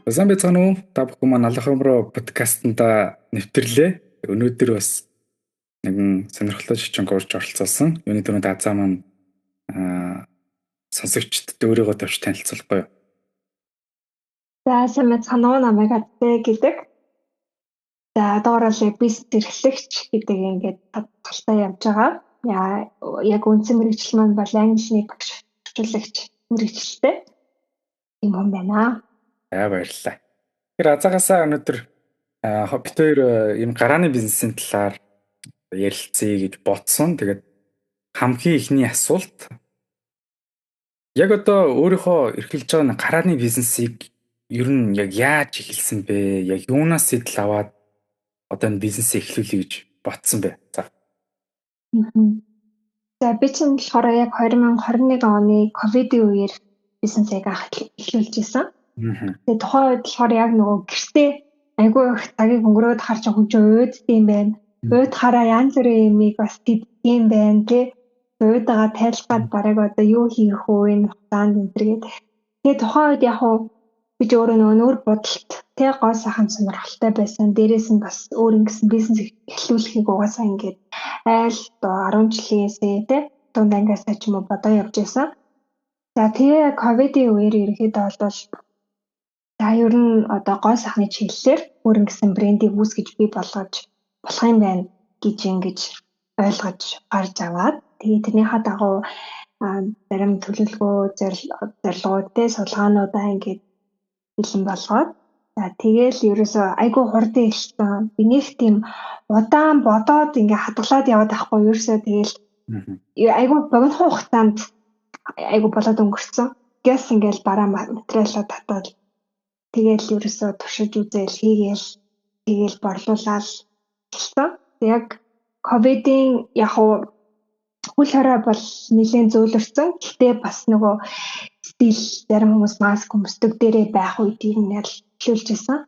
Сайн байцгаана уу? Та бүхэн маань алхамроо подкастнда нэвтрлээ. Өнөөдөр бас нэгэн сонирхолтой жижиг урьж оролцуулсан. Юуны түрүүнд Азаа маань аа, сонсогчдод өөрийгөө товч танилцуулахгүй юу? За сайн мэцхан уу намайг Адтэй гэдэг. За доороолээ бизнес эрхлэгч гэдэг ингээд талтай явж байгаа. Яг үндсэн мэргэжил маань бол англи багш орчуулагч мэргэжилтэй юм хүн байна. Баярлалаа. Тэгэхээр Азаагаасаа өнөөдөр бид хоёр ийм гарааны бизнесийн талаар ярилцъя гэж бодсон. Тэгээд хамгийн ихний асуулт яг одоо өөрийнхөө эрхэлж байгаа гарааны бизнесийг ер нь яг яаж эхэлсэн бэ? Яг юунаас сэтэл аваад одоо энэ бизнесээ эхлүүлэе гэж ботсон бэ? За. За би чинь болохоор яг 2021 оны ковидын үеэр бизнесийг эхлүүлж исэн. Тэгээд тухайн үед болохоор яг нөгөө гэртээ айгүй их цагийг өнгөрөөд харж хөгжөө өөддөм байна. Өөд хараа янз бүрийн юмыг бас тийм байна тий. Өөдөгаа тайлбараад бараг одоо юу хийх вэ энэ хугацаанд энэ төргээд. Тэгээд тухайн үед яг хуу би өөрөө нөгөө нүүр бодолт тий гоо сайхан сонирхолтой байсан. Дээрээс нь бас өөр ингэсэн бизнес эхлүүлэхийг угаасаа ингээд айл одоо 10 жилээсээ тий дунд ангиасаа ч юм уу бодоо явж байсан. За тэгээ ковидын үеэр ерөнхийдөө бол за ер нь одоо гоо сайхны чиглэлээр өөр ингэсэн брендийг үүсгэж бий болгож болох юм байна гэж ингэж ойлгож гарч аваад тэгээ тэрнийхээ дагуу зарим төлөвлөгөө зорилгоудтэй судалгаануудаа ингээд бэлэн болгоод за тэгээл ерөөсөө айгүй хурдан эхэлсэн. Би нэг тийм удаан бодоод ингээ хадгалаад яваад байхгүй ерөөсөө тэгээл айгүй богино хугацаанд айгүй болоод өнгөрцөн. Гэс ингээл бараа материалаа татаад тэгээл ерөөсөө туршиж үзээл хийгээл тэгээл борлуулаад эхэлсэн. Яг ковидын яг үл хорой бол нэлээд зөөлрсөн. Гэхдээ бас нөгөө стил зарим хүмүүс маск өмсдөг дээрээ байх үед юм ял эхлүүлж байсан.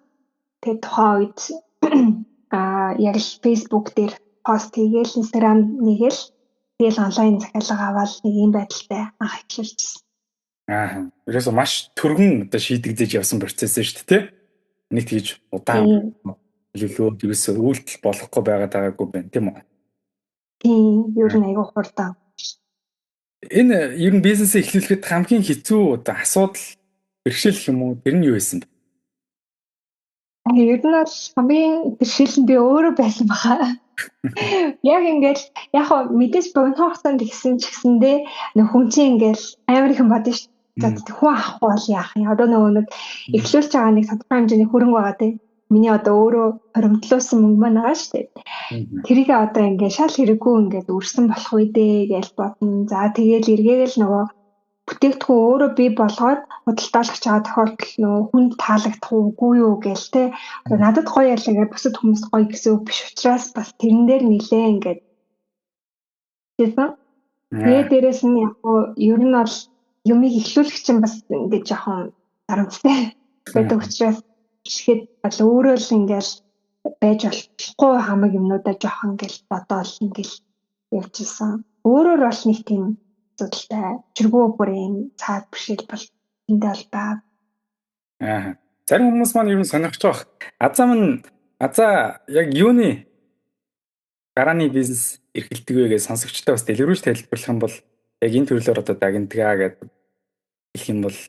Тэгээд тухайн үед яг л Facebook дээр пост хийгээл Instagram нэгээл тэгэл онлайн захиалга аваад нэг юм байдалтай анх эхлүүлж байсан. Ерөөсөө маш түргэн одоо шийдэгдэж явсан процесс шүү дээ, тий? Нэг тийж удаан төлөвлөгөө ерөөсөө үйлдэл болохгүй байгаагүй байна, тийм үү? Тийм, ер нь айгүй хурдан. Энэ ер нь бизнесээ эхлүүлэхэд хамгийн хэцүү одоо асуудал бэрхшээл юм уу? Тэр нь юу байсан бэ? Ер нь бол хамгийн бэрхшээл нь би өөрөө байсан баха. Яг ингээд яг мэдээж богино хугацаанд ихсэн ч гэсэндээ нэг хүн чинь ингээд амар их юм бодно шүү дээ. За хүн авахгүй бол яах юм? Одоо нэг эхлүүлж байгаа нэг тодорхой хэмжээний хөрөнгө байгаа тийм. Миний одоо өөрөө хоримтлуулсан мөнгө маань байгаа шүү дээ. Тэрийг одоо ингээд шал хэрэггүй ингээд үрсэн болох үү дээ гэж бодно. За тэгээл эргээгээл нөгөө бүтээгдэхүүн өөрөө бий болгоод худалдаалагч байгаа тохиолдолд нөгөө хүнд таалагдах уугүй юу гээл те. Одоо надад гоё ялла гэж бусад хүмүүст гоё гэсэн үг биш учраас бас тэрэн дээр нилээ ингээд тийм. Тэгээ дээрэс нь яг ер нь бол юмыг эхлүүлэх чинь бас ингээд жоохон дарамттай байдаг учраас ихэд бол өөрөө л ингээл байж болохгүй хамаг юмнуудаа жоохон ингээл бодоол ингээл явж исэн. Өөрөөр бол нэг тийм асуудалтай чиргүү бүрийн цаад бэрхшээл бол эндээ бол байгаа. Зарим хүмүүс маань ер нь сонирхож байгаа. Азаа яг юуны гарааны бизнес эрхэлдэг вэ гэж сонсогчтой бас дэлгэрүүлж тайлбарлах юм бол яг энэ төрлөөр одоо дагнадгаа гэдэг хэлэх юм бол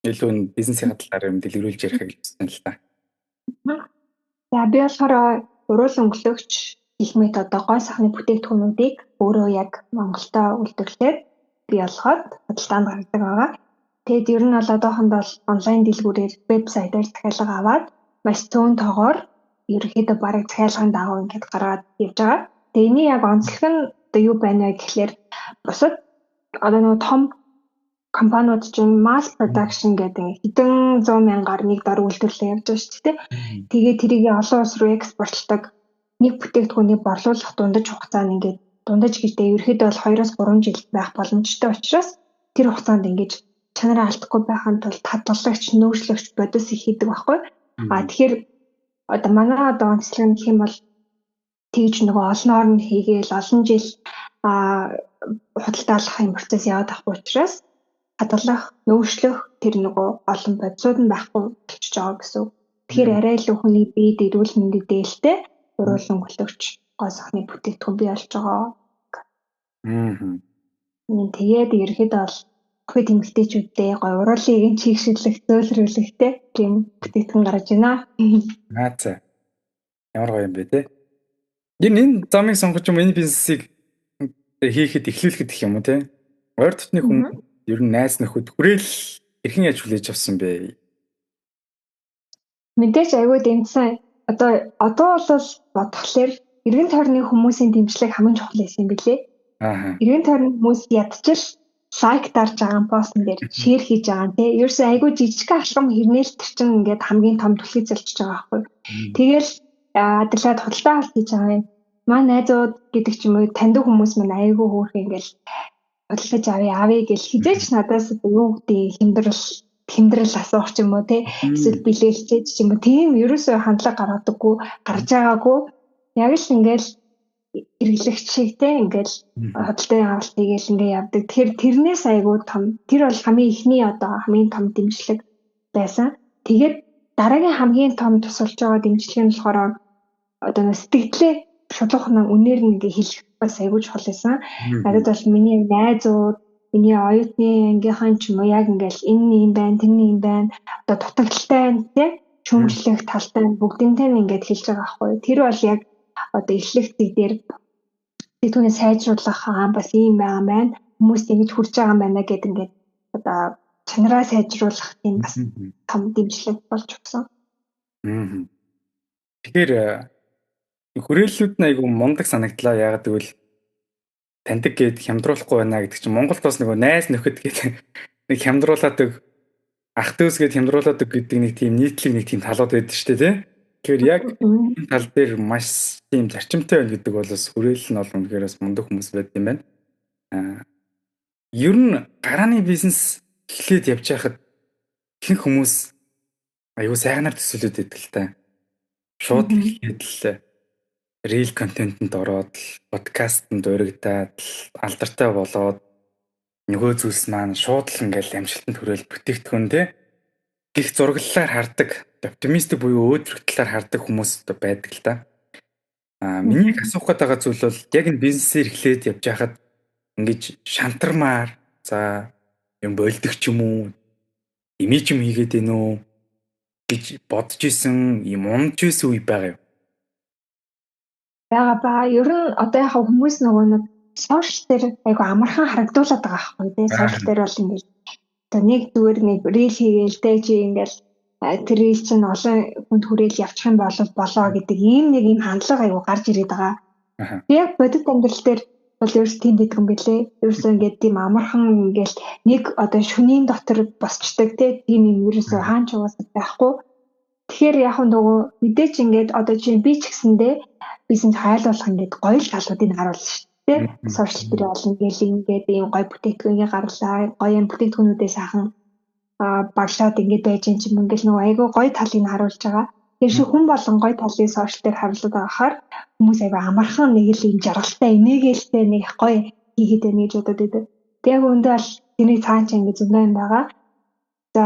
илүү бизнесийн талаар юм дэлгэрүүлж ярих гэж байна л та. За би болохоор уруулан өнгөлөгч хэлмэд одоо гоо сайхны бүтээгдэхүүнүүдийг өөрөө яг Монголда үйлдвэрлээд бий болгоод худалдаанд гаргадаг байгаа. Тэгэд ер нь бол одоохондоо онлайн дэлгүүрээр вебсайтаар захиалга аваад маш цөөн тоогоор ерөнхийдөө бараг захиалгын дагуу ингээд гаргаад явж байгаа. Тэгээ энэ яг онцлог нь одоо юу байна вэ гэхлээр бусад одоо нөгөө том компаниуд чинь mass production гэдэг хэдэн 100 мянгаар нэг дор үйлдвэрлэл явж байгаа шүү дээ. Тэгээ тэрийг олон улс руу экспортлдог нэг бүтээгдэхүүнийг борлуулах дундаж хугацаанд ингээд дундаж гэдэг ерөөхдөө бол 2-3 жил байх боломжтой учраас тэр хугацаанд ингээд чанараа алдахгүй байхын тулд хадгалагч, нөөцлөгч бодис их хийдэг байхгүй. Тэгэхээр одоо манай одоо онцлог нь гэх юм бол тэгж нөгөө олноор нь хийгээл олон жил худалдаалах юм процесс яваад авах учраас хадгалах, нөөшлөх тэр нөгөө олон бодисууд нь байхгүй болчихж байгаа гэсэн. Тэгэхээр арай илүү хүний биед эрүүл мэндэд дээлтэй уруулан хөлөгч гоо сахны бүтээгдэхүүн бий болж байгаа. Тэгээд ерөөхдөө бол хөхөд эмэгтэйчүүдтэй гоё уруулын чигширлэх, зөөлрүүлэхтэй тийм бүтээгдэхүүн гаргаж байна. За. Ямар гоё юм бэ те. Энэ замыг сонгож юм энэ бизнесийг хийхэд эхлүүлэхэд гэх юм уу те. Ойр дотны хүмүүс ер нь найз нөхөд хүрээл хэрхэн яаж хүлээж авсан бэ? Мэдээж аягүй дэмжсэн. Одоо бол бодглохлоор эргэн тойрны хүмүүсийн дэмжлэг хамгийн чухал байсан юм билээ. Эргэн тойрны хүмүүс ядчил лайк дарж байгаа постн дээр шеэр хийж байгаа те. Ерөөсөө аягүй жижиг алхам хэрнээл тэр чинь ингээд хамгийн том түлхий зэлчихэж байгаа байхгүй. Тэгэл адлаад худалдаа авалт хийж байгаа юм. Маа найзууд гэдэг ч юм уу таньдаг хүмүүс маань аягүй хөөх ингээл бодлож авъя гэж хизээч надаас юу гэдэг хэмдрэл асуух ч юм уу те эсвэл билээлчээж ч юм уу тийм ерөөсөө хандлага гаргадаггүй гарч байгаагүй яг л ингээл эргэлэгч шиг те ингээл хөдөлтийн авалт хийгээл ингээ явдаг. Тэгэхээр тэрнээс айгүй том тэр бол хамгийн ихний одоо хамгийн том дэмжлэг байсан. Тэгээд дараагийн хамгийн том тусалж байгаа дэмжлэг нь болохоор одоо сэтгэлээ шулуухна үнээр нь ингээ хэлэх бас айгүй чухал байсан. Надад бол миний найзууд миний оюутны ангийнхан ч юм уу яг ингээл энэ юм байна, тэрний юм байна. Одоо дутагдaltaй те шүүмжлэх талтай бүгднтэй нь ингээд хэлж байгаа байхгүй. Тэр бол яг одоо эхлэх зэг дээр түүний сайжруулах бас ийм байгаа маань хүмүүст ингэж хүрч байгаа юм байна гэдэг ингээд одоо чанараа сайжруулах юм бас том дэмжлэг болж өгсөн. Тэгэхээр хүрээллүүд нь айгүй мундаг санагдлаа. Яагаад гэвэл таньдаг гээд хямдруулахгүй байна гэдэг чинь Монголд бас нөгөө найз нөхөд гээд нэг хямдруулаад ах дүүс гээд хямдруулаад гэдэг нэг тийм нийтлэг нэг тийм талууд байдаг шүү дээ тий. Тэгэхээр яг энэ тал дээр маш тийм зарчимтай байна гэдэг бол бас хүрээл нь бол үнэхээр бас мундаг хүмүүс байд юм байна. Ер нь гарааны бизнес эхлээд явж байхад ихэнх хүмүүс аюу сайхнаар төсөөлөд байдаг л та. Шууд эхлээд л рил контентэнд ороод подкастэнд урагдаад алдартай болоод нөгөө зүйлс маань шууд л ингээл амжилтанд хүрээл бүтээгдэхүүн тий гих зураглалаар хардаг оптимистик буюу өөдрөг талаар хардаг хүмүүс байдаг л та. Миний асуух гээд байгаа зүйл бол яг энэ бизнесээр эхлээд явж байхад ингэж шантармаар за юм болдог ч юм уу имиж юм хийгээд байна уу гэж бодож исэн юм унж исэн үе байгаа юу? Бага ер нь одоо яг хүмүүс нөгөө нэг сошиал дээр айгу амархан харагдуулаад байгаа байхгүй тий. Сошиал дээр бол ингээд одоо нэг зүгээр нэг рил хийгээл дээ чи ингээл тэр рил чинь олон хүнд хүрээл явчих юм болоо гэдэг ийм нэг юм хандлага айгу гарч ирээд байгаа. Би яг бодит амьдрал дээр бол ерөөс тийм байдаг юм бэлээ. Ерөөсөө ингээд тийм амархан ингээл нэг одоо шөнийн дотор босчдаг тий. Тийм юм ерөөсөө хаан ч уусаад байхгүй. Тэгэхээр яг нөгөө мэдээч ингээд одоо чи би ч гэсэндээ бизнес хайлуулах ингээд гоё л талуудыг харуулна шүү дээ. Сошиал дээр бол ингээд ийм гоё бүтээгдэхүүнийг гарлаа. Гоё юм бүтээгдэхүүнүүдээ сайхан багшаад ингээд байж юм чинь ингээд нөгөө айгүй гоё талыг харуулж байгаа. Тэр шиг хүн болон гоё талыг сошиал дээр харуулдаг байхаар хүмүүс айгүй амархан нэг л ийм жаргалтай энергэлтэй нэг гоё хийгээд байна гэж бодоод байдаг. Тэг яг өндөө бол тэрний цаан ч ингээд зөндөө юм байгаа. За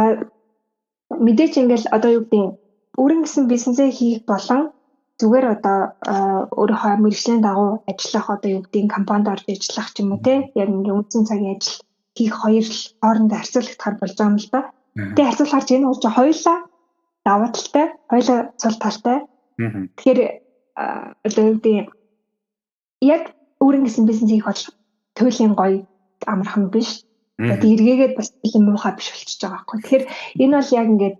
мэдээч ингээд одоо юу гэдэг өөрийн гэсэн бизнесээ хийх болон зүгээр одоо өөрийнхөө мэргэжлийн дагуу ажиллах одоо юу гэдэг компанид орж ажиллах ч юм уу те яг ингээ үндсэн цагийн ажил хийх хоёр хоорондоо харьцуулагдахаар болж байгаа юм л да. Тэгээ харьцуулахаар чинь энэ хоёулаа даваа талтай, хоёулаа цул талтай. Тэгэхээр одоо юу гэдэг яг өөрийн гэсэн бизнес хийх бол туйлын гоё амархан биш. Тэгээд эргээгээд бас тийм муухай биш болчихж байгаа байхгүй. Тэгэхээр энэ бол яг ингээд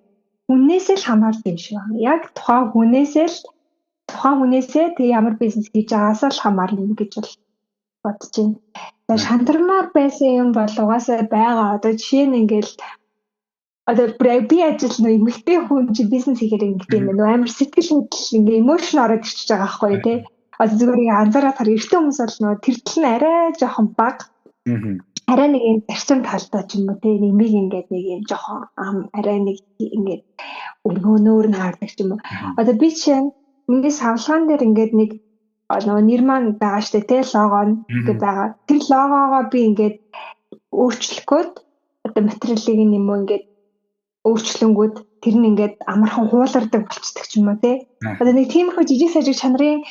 хүнээсээ л хамаардаг юм шиг байна. Яг тухайн хүнээсээ тэг ямар бизнес хийж байгаас л хамаарна гэж бол бодож байна. За шантармаар байсан юм бол угаасаа байгаа. Одоо жишээ нь ингээл одоо би ажил нөө эмэгтэй хүн чи бизнес хийхээр ингэдэг юм байна. Амар сэтгэл хөдлөл ингээ эмошн ороод ирчихэж байгаа байхгүй тий. Одоо зүгээр анзаараад хар эртний хүмүүс бол нөө тэр тал нь арай жоохон бага. Арай нэг юм зарчим талтай ч юм уу те нэмийг ингээд нэг юм жоохон арай нэг ингээд өргөнөөр нь хаардаг ч юм уу. Одоо би чинь миний савлгаан дээр ингээд нэг нөгөө нэр маань байгаа штэ те лого ингээд байгаа. Тэр логогоо би ингээд өөрчлөх гээд одоо материалыг юм уу ингээд өөрчлөнгүүд тэр нь ингээд амархан хуулардаг болцдог ч юм уу тий. Одоо нэг тиймэрхүү жижиг сажиг чанарын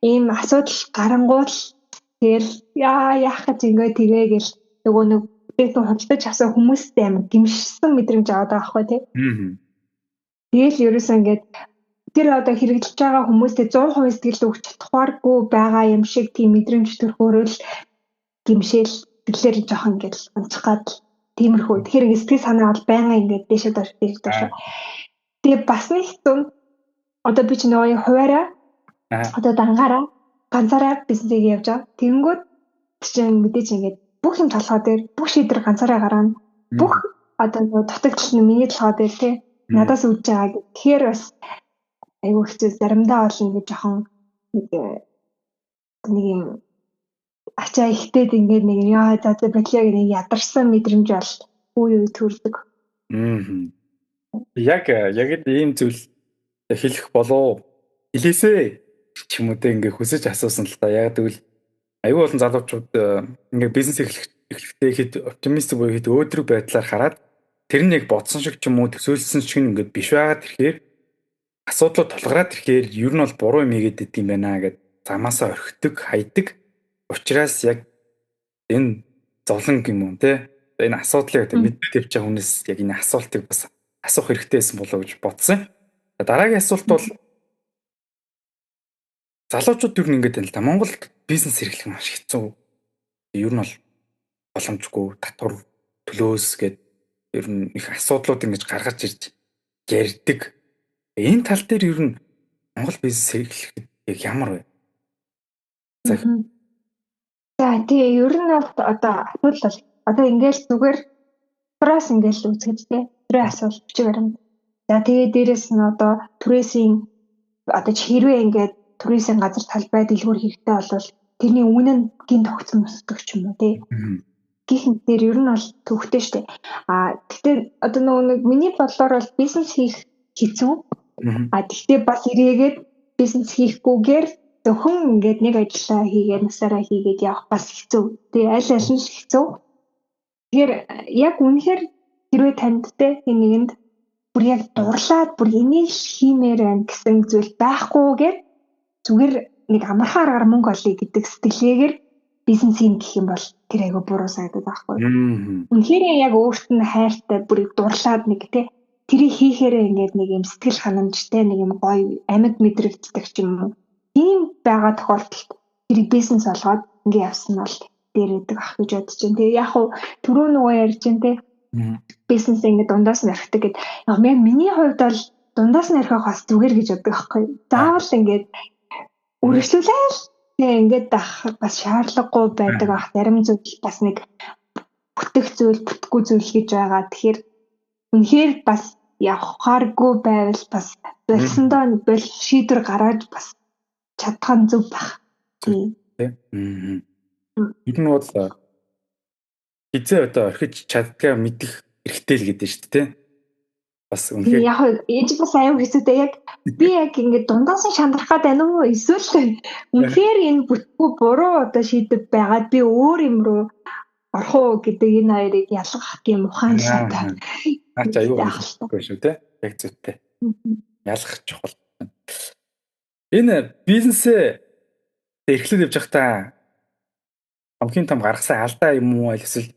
ийм асуудал гарангуул тэгэл яах гэж ингээд тэгээл нөгөө нэг бүтээгдэхүүн худалдаж авсан хүмүүстэй амар гимшсэн мэдрэмж аваад байгаа байхгүй тий. Тэгэл ерөөсөө ингээд тэр одоо хэрэгжилж байгаа хүмүүстэй 100% сэтгэл өгч чадахгүйгүй байгаа юм шиг тийм мэдрэмж төрхөөрөл гимшээл тэглэр жоохон ингээд унцах гад тиймэрхүү тэгэхээр сэтгэл санаа бол байнга ингээд дэшээ доош даа. Тэгээ бас нэг хэцүү одоо би ч нөгөө хуваараа одоо дангаараа ганцаараа бизнесийг явж байгаа. Тэнгүүд чинь мэдээж ингээд бүх юм толгой дээр бүх шийдвэр ганцаараа гаргана. Бүх одоо нөгөө дутагдал нь миний толгой дээр тий надаас үүдж байгаа гэхээр бас айгүй хэцүү заримдаа бол ингээд жоохон нэг юм ачаа ихтэй ингээд нэг яа за бэлэг нэг ядарсан мэдрэмж бол үе үе төрдөг. Яг ийм зүйл хэлэх болов хэлээсээ ч юм уу те ингээ хүсэж асуусан л та. Яг тэгвэл аюул олон залуучууд ингээ бизнес эхлэхдээ хэд оптимист буюу хэд өөдрөг байдлаар хараад тэр нь яг бодсон шиг ч юм уу төсөөлсөн шиг ингээд биш байгаад ирэхээр асуудлууд тулгараад ирэхээр ер нь бол буруу юм хийгээд идэв юм байна гэд замаасаа орхидог, хайдаг. Учираас яг энэ зовлон юм уу те энэ асуудлыг мэддэг явж байгаа хүнээс яг энэ асуултыг бас асуух хэрэгтэй байсан болоо гэж бодсон. Дараагийн асуулт бол залуучууд юу нэг ингэдэг л да. Монголд бизнес эрхлэх маш хэцүү. Ер нь бол боломжгүй татвар төлөөс гээд ер нь их асуудлууд ингэж гаргаж ирж ярьдаг. Энэ тал дээр ер нь Монгол бизнес эрхлэхэд яг ямар вэ? За тэгээ ер нь одоо асуудал одоо ингээл зүгээр прас ингээл үзэхэд тий түрээ асуулт бичиг баримт. За тэгээ дээрэс нь одоо түрээсийн одоо хэрвээ ингээд түрээсийн газар талбай дэлгүүр хэрэгтэй болвол тэрний үнэ нь гин тогтсон өсдөг ч юм уу тий. Гихэнт дээр ер нь бол төвхтэй штэ. Гэхдээ одоо нэг миний бодлоор бол бизнес хийх хэцүү. Гэхдээ бас ирээгээд бизнес хийхгүйгээр зөвхөн ингээд нэг ажиллаа хийгээд насаараа хийгээд явах бас хэцүү. Тэгээ аль нь хэцүү. Тэгэхээр яг үнэхээр хэрвээ танд те нэгэнд бүр яг дурлаад бүр энийг хиймээр байна гэсэн зүйл байхгүйгээр зүгээр нэг амархан аргаар мөнгө олъё гэдэг сэтгэлгээгээр бизнес хийн гэх юм бол тэр айгүй буруу санагдаад байхгүй. Үнэхээр яг өөрт нь хайртай бүр дурлаад нэг те тэрийг хийхээрээ ингээд нэг юм сэтгэл ханамжтай нэг юм гоё амьд мэдрэгддэг ч юм уу. Тийм байгаа тохиолдолд тэрийг бизнес болгоод ингээд явсан бол дээрээдэг ах гэж бодож байна. Тэгээ яг хуу түрүү нөгөө ярьж байна те бизнес ингээд дундаас нь архдаг гэд. Яг миний хувьд бол дундаас нь архих бас зүгээр гэж боддог байхгүй. Заавал ингээд үргэлжлүүлээл тэгээ ингээд бас шаардлагагүй байдаг ах. Зарим зүйл бас нэг бүтэх зүйл, бүтэхгүй зүйл гэж байгаа. Тэгэхээр үнэхээр бас явахааргүй байвал бас болсондоо бол шийдвэр гаргаж бас чадах нь зөв байх. Тийм. Ер нь бол хизээ одоо орхиж чаддгаа мэдэх хэрэгтэй л гэдэг шүү дээ. Бас үнэхээр яг ээж бас аюу хэцүүтэй яг би яг ингээд дундаас нь шандрах гад байна уу эсвэл үнэхээр энэ бүтггүй буруу одоо шийдвэр байгаад би өөр юм руу орох уу гэдэг энэ хоёрыг ялгах юм ухаанлаатай. Наач аюу хэцүүтэй шүү дээ. Яг зүйтэй. Ялгах чухал. Энэ бизнесээ эрхлээд явж байхдаа хамгийн том гаргасан алдаа юм уу эсвэл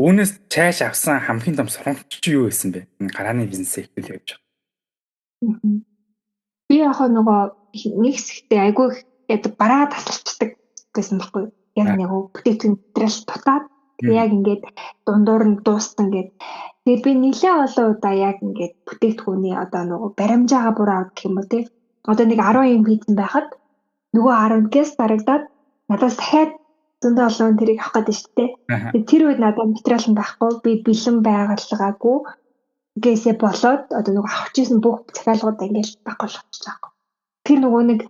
үүнээс цааш авсан хамгийн том сургамж чи юу байсан бэ? Энэ гарааны бизнесээ эрхлээд явж байгаа. Би яг нөгөө нэг хэсэгтээ айгүй бараа тасалчдаг гэсэн баггүй. Яг нэг бүтээгдэхүүн материал дутаад яг ингээд дундуур нь дуустан гээд тэгээд би нэлээд олон удаа яг ингээд бүтээгдэхүүний одоо нөгөө баримжаагаа бүр авах гэх юм уу те. Одоо нэг 10 юм хийсэн байхад нөгөө 10-гээс дарагдаад надаас дахиад зөндөө олон тэрийг авах гэдэг шүү дээ. Тэгээд тэр үед надад материал нь байхгүй би бэлэн байгаагүй гээсээ болоод одоо нөгөө авах гэсэн бүх захиалгууд ингээд байхгүй болчихж байгаа. Тэр нөгөө нэг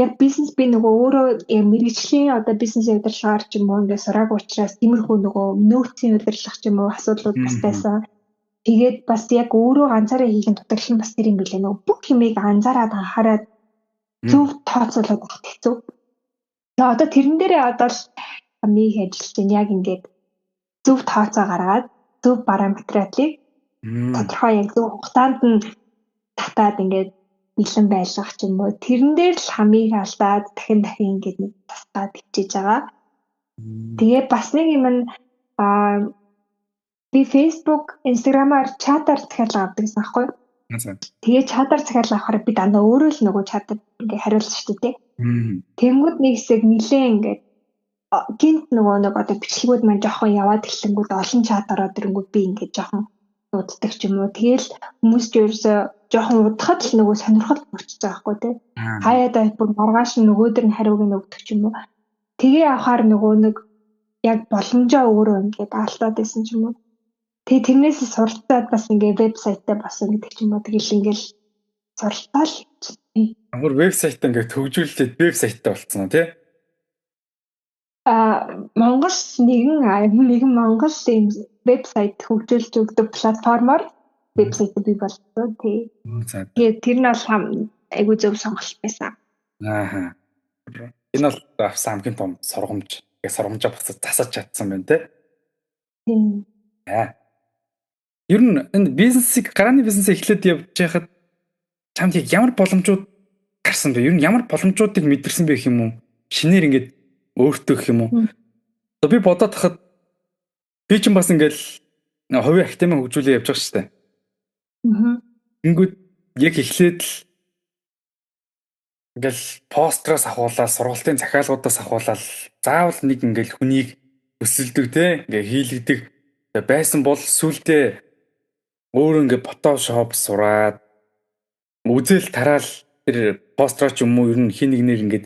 яг бизнес би нөгөө өөрөө мэргэжлийн одоо бизнес удирдлагаар ч юм уу ингээд сураагүй учраас тиймэрхүү нөгөө нөөцийн удирдлага ч юм уу асуудлууд бас байсан. Тэгээд бас яг өөрөө ганцаараа хийх дутагдал нь бас тэр юм билээ. Нөгөө бүх юмыг анзаараад анхаарад зөв тооцоолоод авах хэцүү. Тэгээд одоо тэрэн дээрээ одоо л амийг ажиллаж байна яг ингээд зөв тооцоо гаргаад зөв бараа материалыг тодорхой яг зөв хугацаанд нь татаад ингээд бэлэн байлгах ч юм уу. Тэрэн дээр л хамыг алдаад дахин ингээд нэг тасгаад хичээж байгаа. Тэгээ бас нэг юм нь би Facebook, Instagram-аар чатаар захиалга авдаг гэсэн аахгүй юу? Тэгээ чатаар захиалга авахаар би дандаа өөрөө л нөгөө чатаар ингээд хариулж шүү дээ. Тэнгүүд нэг хэсэг нилээ ингээд гинт нөгөө нэг одоо бичлэгүүд маань жоохон яваад эхлэнгүүд олон чат ороод ирэнгүүд би ингээд жоохон уддаг ч юм уу. Тэгээл хүмүүс ч ерөөсөө жоохон удахад л нөгөө сонирхол болчихж байгаа байхгүй тий. Хаяадаа бүр маргааш нөгөөдөр нь хариуг нь өгдөг ч юм уу. Тэгээ авахаар нөгөө нэг яг боломжоо өөрөө ингээд алдаад байсан ч юм уу. Тэгээ тэрнээс суралцаад бас ингээд вебсайтаа басан гэдэг ч юм уу. Тэгэл ингээд суралцаал. Ямар вебсайт ингээд төгжүүлээд вебсайтаа болцсон уу тий? Монгол нэгэн Монгол ийм вебсайт хөгжүүлж өгдөг платформоор вебсайт бий болсон тий. Тэгээд тэр нь бол айгүй зөв сонголт байсан. Энэ бол авсан хамгийн том сургамж. Яг сургамжаа буцаж засаж чадсан байна тий. Тийм. Ер нь энэ бизнесийг гарааны бизнесээ эхлээд явж байхад чамд яг ямар боломжууд гарсан бэ? Ер нь ямар боломжуудыг мэдэрсэн бэ гэх юм уу? Шинээр ингээд өөртөө гэх юм уу? Би бодоод тахад би ч бас ингээл хувийн академи хөгжүүлээ явж байгаа шүү дээ. Ингээд яг эхлээд л ингээл построос ахуулаад сургалтын захиалгуудаас ахуулаад заавал нэг ингээл хүнийг өсөлдөг те ингээ хийлэгдэг байсан бол сүултээ өөрөө ингээ фотошоп сураад үзэл тараал тэр постро ч юм уу ер нь хин нэгнэр ингээд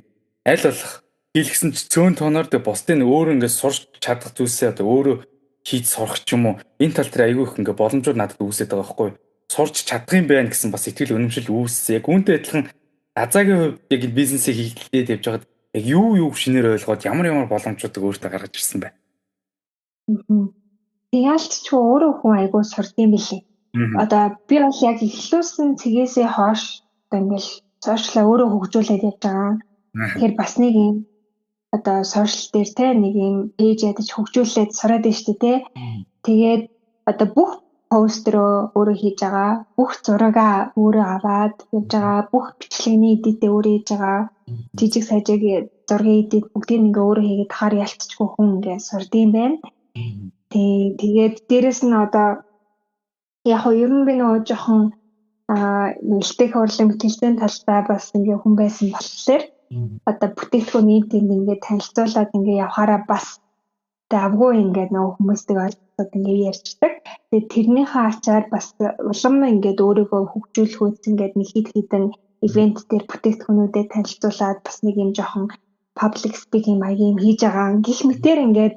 аль болох хийлгсэн ч цөөн тоноор тэг бусдын өөрөө ингээ сурч чадах зүйлсээ одоо өөрөө хийж сурах ч юм уу энэ тал дээр айгүй их ингээ боломжууд надад үүсээд байгаа байхгүй сурч чадах юм байна гэсэн бас итгэл үнэмшил үүссэн. Яг үүнтэй адилхан Азагийн хувьд яг бизнесийг хийлгээд явж байгаад яг юу шинээр ойлгоод ямар боломжуудыг өөртөө гаргаж ирсэн бэ? Яалт ч өөрөө хүн айгүй сурдсан билээ. Одоо би бол яг эхлүүлсэн цэгээсээ хойш одоо ингээл сошиалаа өөрөө хөгжүүлээд явж байгаа. Тэгэхээр бас нэг юм одоо сошиал дээр те нэг юм пэйж ядаж хөгжүүлээд сураад байна шүү дээ те. Тэгээд одоо бүх постероо өөрөө хийж байгаа. Бүх зурагаа өөрөө аваад хийж байгаа. Бүх бичлэгний эдитээ өөрөө хийж байгаа. Жижиг сажиг зургийн эдит бүгдийг ингээ өөрөө хийгээд хаар ялцчихгүй хүн ингээ сурдсан байна. Тэгээд дээрэс нь одоо яг ер нь би нөгөө жоохон нэлтэйг хурлын мэтгэлцээний талдаа бас ингээ хүн байсан болохоор одоо бүтээгдэхүүн нийтийн ингээ танилцуулаад ингээ явахаараа бас давгүй ингээ нөгөө хүмүүстэй ойлцоод ингээ ярьцдаг. Тэгээд тэрнийхээ ачаар бас улам ингээ өөрийгөө хөгжүүлэхүйц ингээ нэг хідэн ивент дээр бүтээгдэхүүнүүдэд танилцуулаад бас нэг юм жоохон public speaking маягийн хийж байгаа. Гэх мэтээр ингээ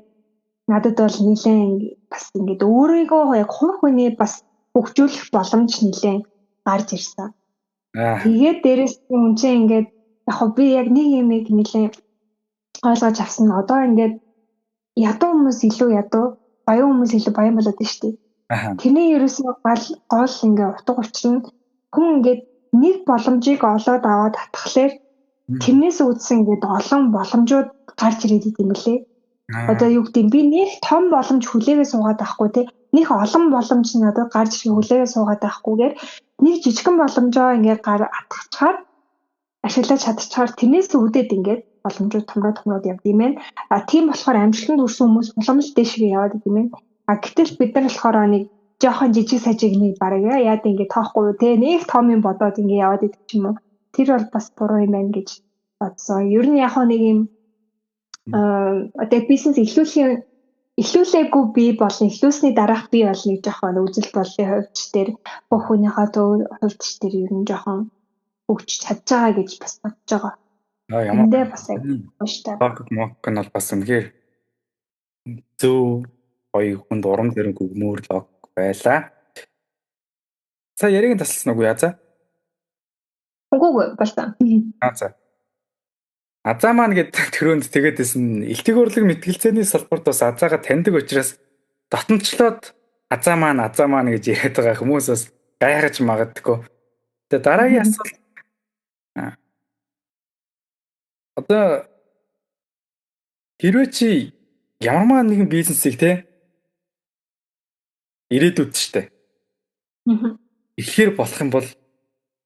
надад бол нэлээд бас ингээд өөрийгөө яг хувь хүний бас хөгжүүлэх боломж нэлээд гарч ирсэн. Тэгээд дээрэс нь үнэн ингээд яг би яг нэг юм нэлээд ойлгож авсан нь одоо ингээд ядуу хүмүүс илүү ядуу, баян хүмүүс илүү баян болоод байна шүү дээ. Тэрний ерөөсөө гол ингээд утга учир нь хүн ингээд нэг боломжийг олоод аваад татхлаар тэрнээс үүдсэн ингээд олон боломжууд гарч ирээд идэм билээ. Одоо юу гэдэг би нэг том боломж хүлээгээ суугаад байхгүй те нэг олон боломж надад гарч ирэх хүлээгээ суугаад байхгүйгээр нэг жижигхэн боломжоо ингээд атгахчаар ашиглаж чадчихаар тэрнээс үүдээд ингээд боломжууд томроод явд юм байна. Тийм болохоор амжилтанд хүрсэн хүмүүс улам л дэшгээ яваад идэм байна. Гэтэл бид нар болохоор нэг жоохон жижиг сажиг нэг бараг яад ингээд тоохгүй те нэг том юм бодоод ингээд яваад идэх юм уу. Тэр бол бас буруу юм байна гэж бодсон. Ер нь яг нэг юм одоо бизнес эхлүүлээгүй бий болон эхлүүлсний дараах бий бол нэг жоохон үзэл бодлын хувьч дээр бүх хүнийхээ хувьч дээр ер нь жоохон өгч чадж байгаа гэж бас бодож байгаа. Эндээ бас ууштай. Мок нь бол бас үнэхээр зөв гоё хүнд урам зориг өгмөр лог байлаа. Сая яриг тасалсан уу яа за? Үгүй болсон. За. Азаа маань гэдэг төрөнд тэгээдсэн элтэг урлаг мэтгэлцээний салбарт бас азаага таньдаг учраас дотномчлоод азаа маань гэж яриад байгаа хүмүүс бас гайхаж магадгүй. Тэгээ дараагийн асуулт одоо хэрвээ чи ямарваа нэгэн бизнесийг те ирээдүйд штэ. Ихээр болох юм бол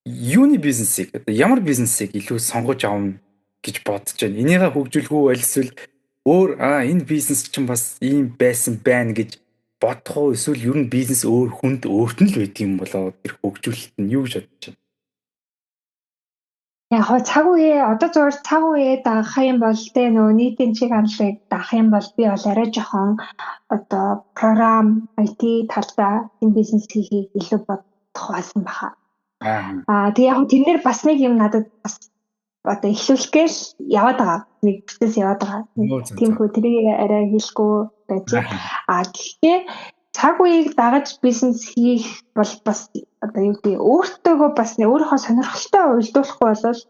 юуны бизнесийг одоо ямар бизнесийг илүү сонгож авна гэж бодож байна. Энийгээ хөгжүүлэх үү эсвэл өөр энэ бизнес чинь бас ийм байсан байна гэж бодох уу эсвэл ер нь бизнес өөр хүнд өөрт нь л байдаг юм болоо тэр хөгжүүлэлт нь юу гэж бодож байна. Яг хоо цаг үеэ одоо зөвхөн цаг үеэ дагах юм бол тэ нөгөө нийтийн чиг хандлагыг дагах юм бол би бол арай жоохон одоо програм IT талдаа энэ бизнес хийхийг илүү бодох байсан баха. Тэгээ яг тэрнэр бас нэг юм надад бас одоо эхлүүлэхгээл яваад байгаа. Нэг процесс яваад байгаа. Тиймхүү тэрийг арай хэлэхгүй байж. Гэхдээ цаг үеийг дагаж бизнес хийх бол бас одоо юу гэдэг өөртөөгөө бас өөрийнхөө сонирхолтой уялдуулахгүй болол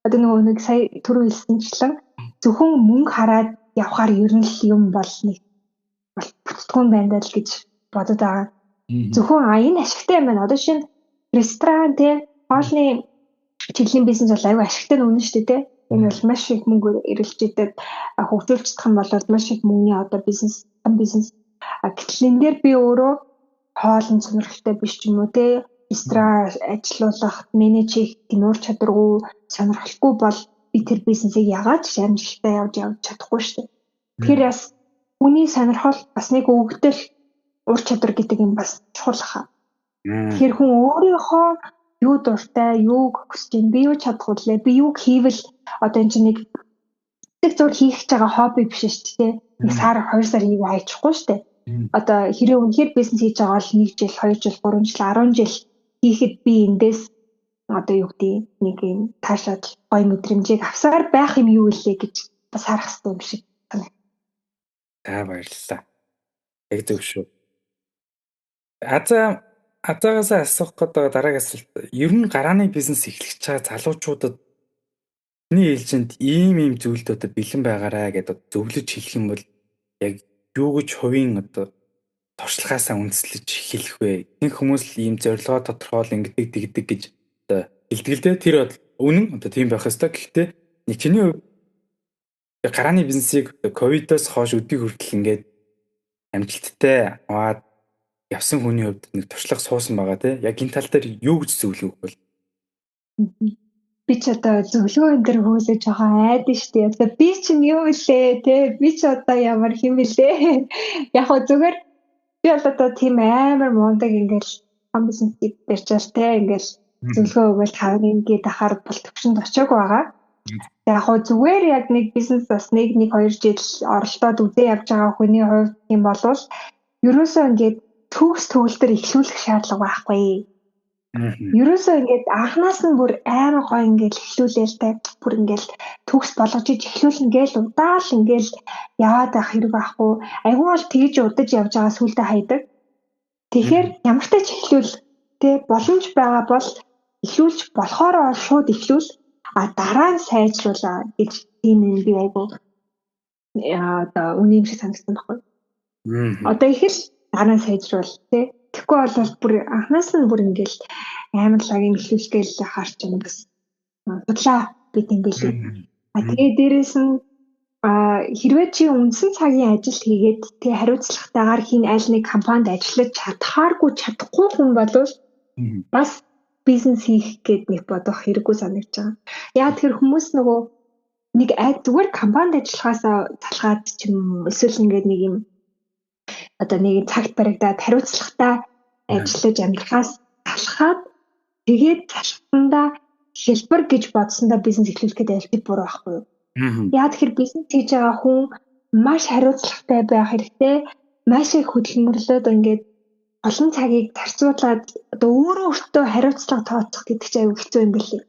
одоо нэг сая түрүү хэлсэнчлэн зөвхөн мөнгө хараад явхаар ер нь л юм бол нэг бүтцгүй байна л гэж бодод байгаа. Зөвхөн энэ ашигтай юм байна. Одоо шинэ ресторан тий хоолны чиглэлийн бизнес бол аюу ашигтай нь үнэн шүү дээ тий. Энэ бол маш их мөнгө эрэлж идэг хөгжүүлж чадах юм бол маш их мөнгөний одоо бизнес гэтэл энэ дээр би өөрөө хоолн сонирхолтой биш ч юм уу те ресторан ажиллуулах менеж хийх гинуур чадваргүй сонирхолгүй бол би тэр бизнесийг яагаад амжилттай явж чадахгүй шүү дээ. Тэгэхээр бас хүний сонирхол бас нэг өгдөл ур чадвар гэдэг юм бас чухал хаа. Тэгэхээр хүн өөрийнхөө юу дуртай, юуг хүсэж байна, би юу чадах вэ, би юуг хийвэл одоо энэ чинь нэг зур хийх гэж байгаа хобби биш шүү дээ. Нэг сар 2 сар хийгээ хайчихгүй шүү дээ. Одоо хэрэг үнэхээр бизнес хийж байгаа бол 1 жил, 2 жил, 3 жил, 10 жил хийхэд би эндээс одоо юу гэдэг нэг юм таашаад гоё мэдрэмжийг авсаар байх юм юу илээ гэж бас харах хэрэгтэй юм шиг байна. За баярлалаа. Яг зөв шүү. Азаагаас асуух гэдэг дараагийн асуулт. Ер нь гарааны бизнес эхлэж байгаа залуучуудад миний ээлжинд ийм зүйлд одоо бэлэн байгаарай гэдэг зөвлөж хэлэх юм бол яг юу гэж хувийн одоо туршлагаасаа үндэслэж хэлэх вэ? Нэг хүмүүс л ийм зорилгоо тодорхойл ингэдэг тэгдэг гэж одоо хэлдэг л дээ. Тэр бол үнэн одоо тийм байх ёстой. Гэхдээ нэг чиний хувьд гарааны бизнесийг ковидоос хойш өдний хүртэл ингээд амжилттай аваад явсан хүний хувьд нэг туршлага суусан байгаа тийм. Яг энэ тал дээр юу гэж зөвлөх вэ? Би ч одоо зөвлөгөө энэ төр хөөсөж жоохон айдэн штэ. Одоо би чинь юу илээ те би ч одоо ямар хэм билээ. Яг хөө зүгээр би бол одоо тийм амар мундаг ингээл бизнесийг барьчаал те ингээл зөвлөгөө өгөөл тавны ингээд ахаар бол төвшөнд очиагүй байгаа. Яг хөө зүгээр яг нэг бизнес бас нэг 2 жил оролдоод үзээ явж байгаа хүний хувьд юм болвол ерөөсөө ингээд төгс төгөлтөр эхлүүлэх шаардлага байхгүй. Ерөөсөө ингээд анханаас нь бүр амар гоё ингээд эхлүүлээл та бүр ингээд төгс болгож эхлүүлнэ гээл удаал ингээд яваад байх хэрэг байхгүй. Айгүй бол тэгж удаж явж байгаа сүултээ хайдаг. Тэгэхээр ямар ч тач эхлүүл тэ боломж байгаа бол эхлүүлж болохоор шууд эхлүүл дараа нь сайжруулаа гэж тийм юм би айгүй одоо үнэн шиг санагдсан байхгүй. Одоо их л дараа нь сайжруул тэ. Тэгэхгүй бол бүр анханаас нь бүр ингээл амар лагийн эхлүүлгээл харч юм бас бодлоо бид юм билээ. Тэгээ дээрэс нь хэрвээ чи үндсэн цагийн ажил хийгээд тэгээ хариуцлагатайгаар хин аль нэг компанид ажиллаж чадахгүй хүн болвол бас бизнес хийх гээд нэг бодох хэрэггүй санагдаж байгаа. Яг тэр хүмүүс нөгөө нэг зүгээр компанид ажиллахаас талхаад ч юм эсвэл ингээд нэг юм одоо нэг цагт баригдаад хариуцлагатай ажиллаж амьдрахаас талхаад тэгээд талхтандаа хэлбэр гэж бодсондоо бизнес эхлүүлэх гэдэг аль бий буруу байхгүй юу? Яг тэр бизнес хийж байгаа хүн маш хариуцлагатай байх хэрэгтэй. Маш их хөдөлмөрлөөд ингээд олон цагийг зарцуулаад одоо өөртөө хариуцлага тооцох гэдэг чинь аюу хэцүү юм билий.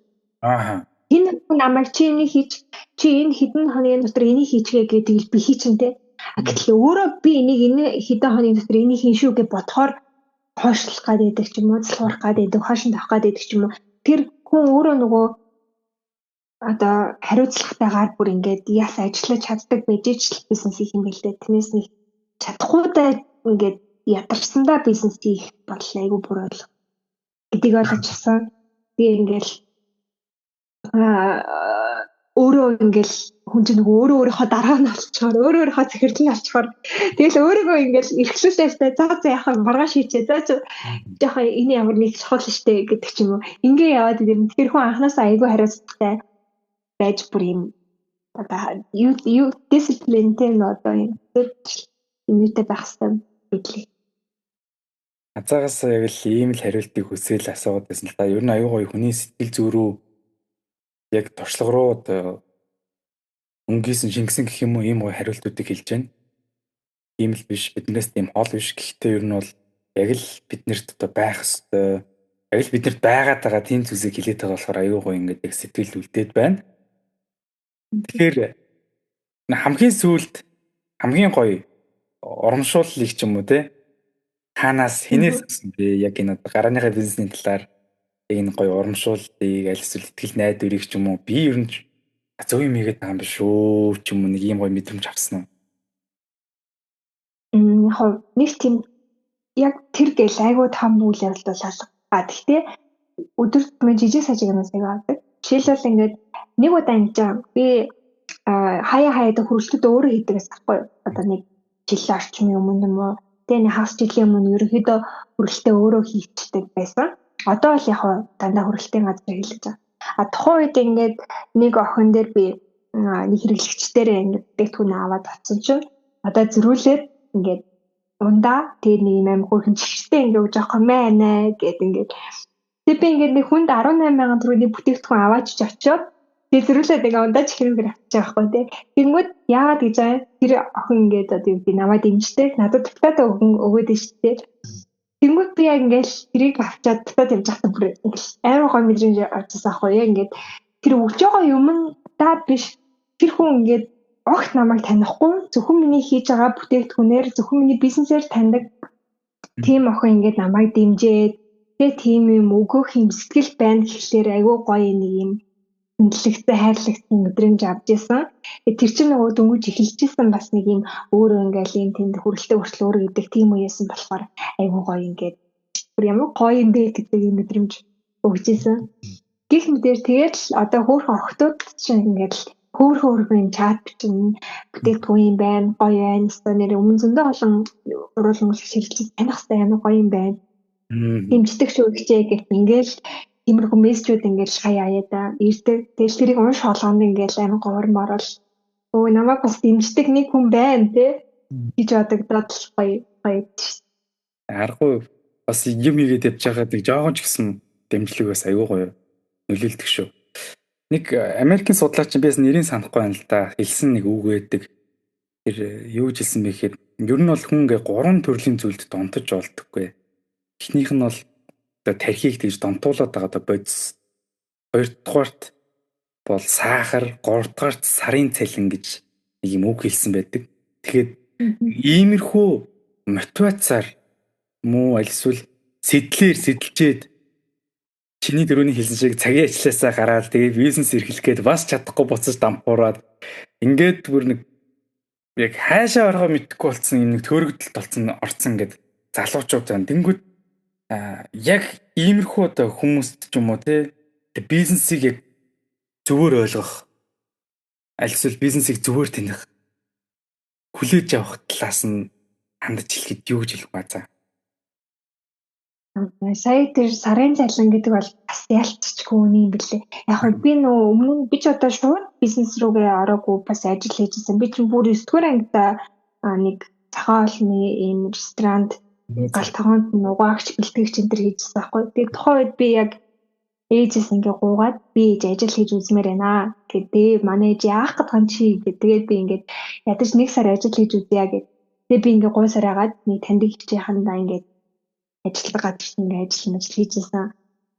Энэ хүн намайг чи энийг хийж чи энэ хэдэн хоногийн дотор энийг хийчихээ гэдэг би хийчин тэ. Гэтэл өөрөө би энэ хэдэн хоногийн дотор энийг хийн шүү гэж бодохоор хойшлох гэдэг ч юм уу, залхуурах гэдэг, хойшин тавих гэдэг ч юм уу. Тэр хүн өөрөө нөгөө одоо хариуцлагатайгаар бүр ингээд яс ажиллаж чаддаг байж ч бизнес хийх юм бэлдээ. Тэрнээс нэг чадахгүйдаа ингээд ядарсандаа бизнес хийх бол айгүй буруу гэдгийг ойлгож авсан. Би ингээл өөрөө ингээл хүн чинь нөгөө өөрийнхөө дараа нь олчоор өөрийнхөө захирлын олчоор тэгэл өөрийгөө ингээл эрхлүүлээстэй за яхаа маргааш хийчээ за жоохон энэ ямар нэг чухал штэ гэдэг ч юм уу ингээ яваад идэм тэр хүн анханасаа айгүй хариуцлагатай байж бүр юм одоо юу дисциплинтэй одоо юм үүтэй байх хэрэгтэй билээ. Хазаагаас яг л ийм л хариултыг хүсэл асууад байсан л та. Ер нь аюу гоё хүний сэтгэл зүй рүү яг туршлага руу одоо өнгийсэн шингэсэн гэх юм уу ийм гоё хариултуудыг хэлж байна. Ийм л биш биднээс тийм хол биш. Гэхдээ ер нь бол яг л биднэрт одоо байх ёстой. Яг л биднэрт байгаад байгаа тийм зүйлсийг хэлээд байгаа болохоор аюу гоё ингээд яг сэтгэл үлдээд байна. Тэгэхээр хамгийн сүүлд хамгийн гоё урамшууллыг ч юм уу те танаас хинээс авсан бэ? Яг энэ одоо гарааныхаа бизнесийн талаар яг энэ гоё урамшууллыг аль эсвэл ихтгэл найдварыг ч юм уу би ер нь зөв юм хийгээд байгаа юм биш үү ч юм уу нэг ийм гоё мэдрэмж авсан уу? Яг нэг тийм яг тэр гэл айгуу том үйл явдал шалга. Гэхдээ өдөр тутмын жижиг сажиг юмс нэг авдаг. Жишээлбэл ингээд нэг удаа ингэж би хаяа хөрөлтөд өөрөө хийдэгээс ахгүй. Одоо нэг жил орчмын өмнө юм уу. Тэгээ нэг хагас жилийн өмнө ерөнхийдөө хөрөлтөө өөрөө хийчихдэг байсан. Одоо бол яг дандаа хөрөлтийн газар хэлж байгаа. Тухайн үед ингээд нэг охин дээр би нэг хэрэглэгчдэрээ ингээд дэвтгүн аваад авсан чинь одоо зөрүүлээд ингээд ундаа тэгээ нэг юм амин хөрхөн чихтэй ингээд жоохон мэнэ гэд ингээд тэг би ингээд нэг хүнд 18,000 төгрөгийн бүтээгдэхүүн аваач очиод тэг зөрүүлээд ингээ ундаа чихрээр авчих байхгүй тий. Тэнгүүд яагаад гэж тэр охин ингээд одоо юу би намайг дэмждэг надад тутаатай өгөөд нь шүү дээ. Тэнгүүд би яг ингээд тэрийг авчаад татаад явж байхдаа бүр амар гой мэдрэмж авчихсан аахгүй яг ингээд тэр өгж байгаа юм даа биш тэр хүн ингээд огт намайг танихгүй зөвхөн миний хийж байгаа бүтээгдэхүүнээр зөвхөн миний бизнесээр таньдаг тийм охин ингээд намайг дэмжээд тэгээ тийм юм өгөх юм сэтгэл байна гэхлээр айгүй гоё нэг юм хөндлөгтэй хайрлагтай мэдрэмж авч ирсэн. Тэр чинь нөгөө дөнгөж эхэлж исэн бас нэг юм өөрөө ингээл юм тэнд хүрэлтээ хүртэл өөрөө гэдэг тийм үеэсэн болохоор айгүй гоё ингээд бүр ямар гоё юм бэ гэдэг юм мэдрэмж өгч исэн. Гэх мэтэр тэгээд л одоо хөөрхөн охтууд чинь ингээд хөөрхөн чат чинь бүтээгдэхүүн юм байна гоё байна. Эсвэл нэр өмнө зөндөө олон уруулан шилжиж таних хэрэгтэй ямар гоё юм байна. Дэмждэг шүү гэжээ гэх ингээл тиймэрхүү мессежүүд ингээл хаяа да ирдэг. Тэгэл тэрийг унш болгонд ингээл амар гомор орол. Өө намайг бас дэмждэг нэг хүн байна те гэж бодогдоод л гоё шүү. Аргагүй бас юм хийгээд явж байгаад нэг жоохон ч гэсэн дэмжлэг бас аюу гоё нөлөөлдөг шүү. Нэг Америкийн судлаач биес нэрийг санахгүй байна л да. Хэлсэн нэг үг байдаг. Тэр юу гэж хэлсэн бэ гэхээр ер нь бол хүн ингээ 3 төрлийн зүйлд донтож болдоггүй. Эхнийх нь бол одоо тархийг тэгж донтуулаад байгаа одоо бодис. Хоёрдугаарт бол сахар, гуравдугаарт сарын цалин гэж нэг юм үг хэлсэн байдаг. Тэгэхээр иймэрхүү мотивацаар муу альсвал сэтлэр сэтэлжээд чиний дөрөвний хэлсэн шиг цагийн ажилласаа гараад тэгээ бизнес эрхлэх гээд бас чадахгүй буцаж дампуураад ингээд бүр нэг яг хаашаа орохоо мэдэхгүй болсон юм нэг төөрөгдөлт болсон орцсон ингээд залуучууд зан тэнгүүд яг иймэрхүү одоо хүмүүст ч юм уу те бизнесийг яг зөвөр ойлгох альсвал бизнесийг зөвөр таних хүлээж авах талаас нь хандж хэлэхэд юу гэж хэлэх вэ за? Сая тэр сарын цалин гэдэг бол бас ялцчихгүй үний юм билээ. Яг би нөө өмнө би ч одоо шууд бизнес рүүгээ ороогүй бас ажил хийжсэн. Би чинь бүр 9 дугаар ангида нэг цагаан олны ийм ресторанд гал тогоонд нугаагч бэлтгэгч энэ төр хийжсэн байхгүй. Тэгээд тухайн үед би яг ээжээс ингээ гуугаад би ажил хийж үзмээр байна. Тэгээд манай ээж яах гэдэг юм чи гэдэг. Тэгээд би ингээд ядаж 1 сар ажил хийж үзье гэдэг. Тэгээд би ингээ 3 сар агаад нэг таньдаг хичээхэндээ ингээд ажиллах газарт ингээ ажил хийжсэн.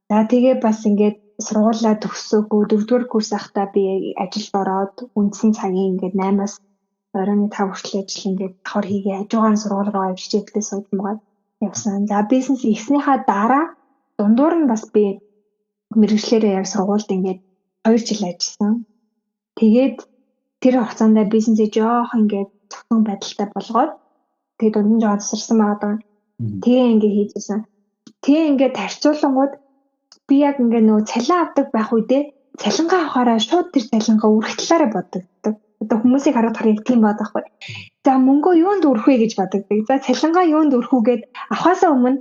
За тэгээ бас ингээд сургуулаа төгсөөгүй 4-р курс ахта би ажилд ороод үндсэн цагийн ингээд 8-аас оройн 5 хүртэл ажил ингээд давхар хийгээ хажуугаар сургууль руу авч хичээлдээ суудмгаад явсан. За бизнес ихснийхаа дараа дундуур нь бас би мэргэжлэрээ яг сургуульд ингээд 2 жил ажилласан. Тэгээд тэр хугацаанд бизнесээ жоох ингээд цогцон байдалтай болгоод тэгээд дунд нь жоо тасарсан байгаа. Тэгээ ингээ хийжсэн. Тэгээ ингээ тарцуулангууд би яг ингээ нөгөө цалин авдаг байх үедээ цалингаа авахаараа шууд тэр цалингаа үрэх талаараа боддог. Одоо хүмүүсийг хараад хараад тийм бодох байхгүй. За мөнгөө юунд өрөх вэ гэж боддог. За цалингаа юунд өрөх үү гэд авахаасаа өмнө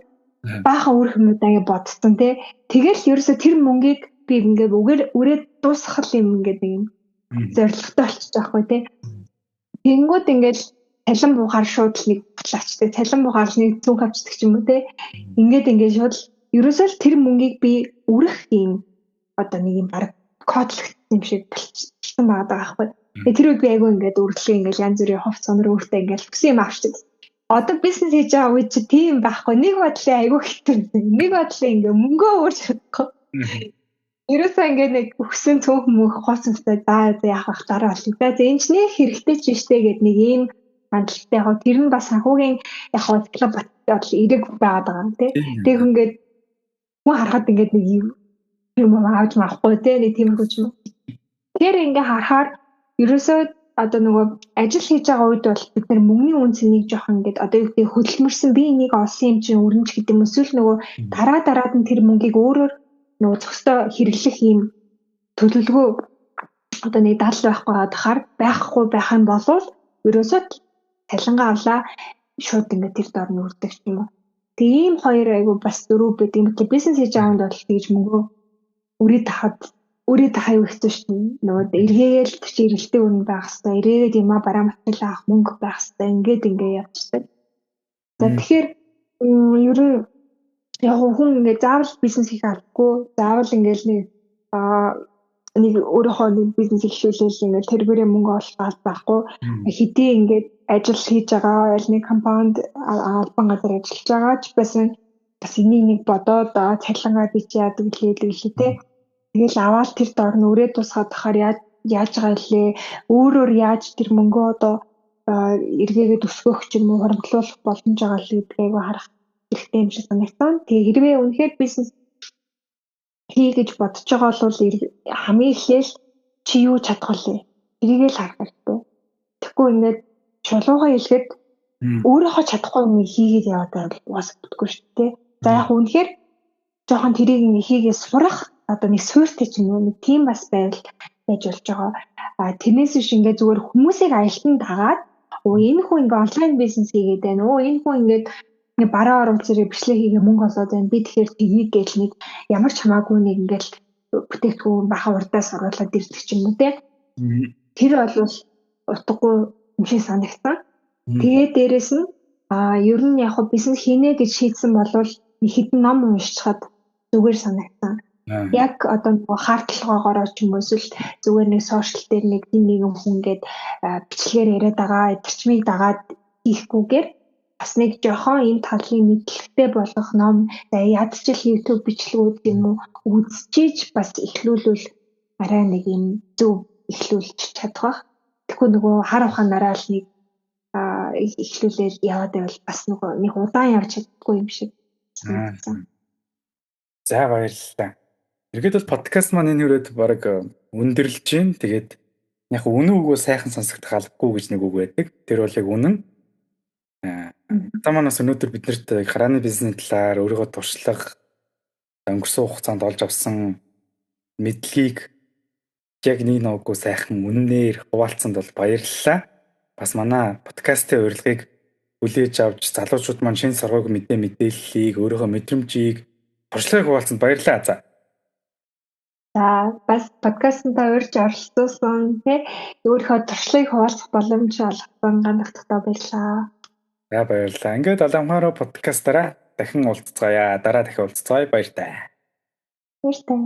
баахан өрөх юмудаа ингэ бодсон тий. Тэгэл ерөөсө тэр мөнгийг би ингээд үрээд дуусгах юм ингээд нэг юм зорилготой болчих жоохгүй тий. Тэнгүүд ингээд цалин буухаар шууд нэг батлаачдаг. Цалин буухаар нэг зүг авчдаг ч юм уу тий. Ингээд шууд ерөөсөө л тэр мөнгийг би үрэх юм одоо нэг юм баг кодлогдсон юм шиг болчихсон байгаа байхгүй. Тэр үед би айгүй ингээд үргэлжлэн ингээд янз бүрийн хувц сонор өөртөө ингээд гэсэн юм авчдаг. Одоо бизнес хийж байгаа үед чи тийм байхгүй. Нэг бодлын айгүй хэвтэр. Нэг бодлын ингээд мөнгөө өөрч чадахгүй. Ерөөсөө ингээд нэг өгсөн цөөх мөнх хоцсонтой за яах дараа болчих. За энэ ч нэг хэрэгтэй ч штэ гэд нэг ийм хандлагатай яг тэр нь бас санхүүгийн яг бодлоо бодол эрэг байгаад байгаа юм тий. Тэг ингээд хүн харахад ингээд нэг юм авч махгүй тий нэг тиймэрхүү ч юм. Тэр ингээ харахаар ерөөсөө одоо нөгөө ажил хийж байгаа үед бол бид нар мөнгөний үн цэнийг жоохон ингээд одоо юу гэдэг хөдөлмөрсөн би энийг олсон юм чинь өрнөж гэдэг юм эсвэл нөгөө дараад нь тэр мөнгийг өөрөөр нөгөө зөкстөө хэрэглэх юм төлөвлөгөө одоо нэг дал байхгүй байх юм бол ерөөсөө цалингаа авлаа шууд ингээд тэр дор нь үрдэг юм уу. Тийм хоёр айгу бас дөрөв байдаг юм. Бизнес хийж байгаа хүнд бол тэгж мөнгөө үрээд хаяа хэвчээ шүү дээ. Нөгөө эргээгээл чи эргэлтэй өрн байх хэвээр эргээд юма бараа материал авах мөнгө байх хэвээр ингээд явчихдаг. За тэгэхээр ер нь яг хүн ингээд заавал бизнес хийх албагүй. Заавал ингээд нэг өөрийнхөө нэг бизнес эхлүүлэл ингээд тэрбэрээ мөнгө олох байхгүй. Хэдий ингээд ажил хийж байгаа аль нэг компанид албан газар ажиллаж байгаа ч бас энийг бодоод цалингаа би чи яадаг лээ. Тэгэл аваад тэр дор нь өрөө тусгаад тахаар яаж байгаа лээ. Өөрөөр яаж тэр мөнгөө одоо эргээгээд өсгөх ч юм уу хөрөнгөлүүлэх боломж байгаа л гэдгийг харах хэрэгтэй юм шиг санагдсан. Тэгээ хэрвээ үнэхээр бизнес хийж бодож байгаа бол хамгийн эхлээл чи юу чадах вэ? Эрийгээ л харах хэрэгтэй. Тэгэхгүй ингээд шулуугаа хэлэхэд өөрийнхөө чадахгүй юм хийгээд яваад байвал уус бүтггүй шүү дээ. За яг үнэхээр жоохон тэрийг хийгээ сурах одоо нэг суурьтай ч юм уу нэг тийм бас байвал байж болж байгаа. Тэрнээс биш ингээд зүгээр хүмүүсийг аялтан дагаад энэ хүн ингээд онлайн бизнес хийгээд байна. Энэ хүн ингээд бараа оруулж ирээ бичлэг хийгээ мөнгө олоод байна. Би тэгэхээр тгий гэж нэг ямар ч хамаагүй нэг ингээд бүтээгдэхүүн баха урдаас оруулаад ирдэг ч юм уу те. Тэр бол утгагүй юм шиг санагдсан. Тэгээ дээрэс нь ер нь яг бизнес хийнэ гэж шийдсэн болвол хэдэн ном уншчихад зүгээр санагдсан. Яг одоо нөгөө хаалтлогоогоор ч юм уу эсвэл зүгээр нэг сошиал дээр нэг нэгэн хүн гээд бичлэгээр яриад байгаа эрчмийг дагаад хийхгүйгээр бас нэг жохон энэ талын мэдлэгтэй болох ном ядчил YouTube бичлэгүүд юм уу үзчихэж бас эхлүүлвэл арай нэг юм зөв эхлүүлж чадах. Тэгэхгүй нөгөө хар ухаанаараа л нэг эхлүүлээд яваад байвал бас нөгөө нэг удаан явж чаддгүй юм шиг санагдсан. За баярлалаа. Иргэд бол подкаст маань энэ хүрээд баг өндөрлж байна. Тэгээд яг үнэн үгөө сайхан сонсогдох албагүй гэж нэг үг байдаг. Тэр бол яг үнэн. Таманаас өнөөдөр биднэрт харааны бизнесийн талаар өөрийгөө туршлах өнгөрсөн хугацаанд олж авсан мэдлэгийг яг нэг үгөө сайхан үннээр хуваалцсанд бол баярлалаа. Бас манай подкастын урилгыг хүлээж авч залуучууд маань шинэ саргууг мэдээллийг өөрийнхөө мэдрэмжийг туршлагыг хуваалцсанд баярлалаа. За бас подкастнда урьж оролцсон тий өөрийнхөө туршлагыг хуваалцах боломж олгосон ганцхан баярлалаа. За баярлалаа. Ингээд Аламхаараа подкастаараа дахин уулзцаая. Дараа дахин уулзцаая. Баяр таа. Баяр таа.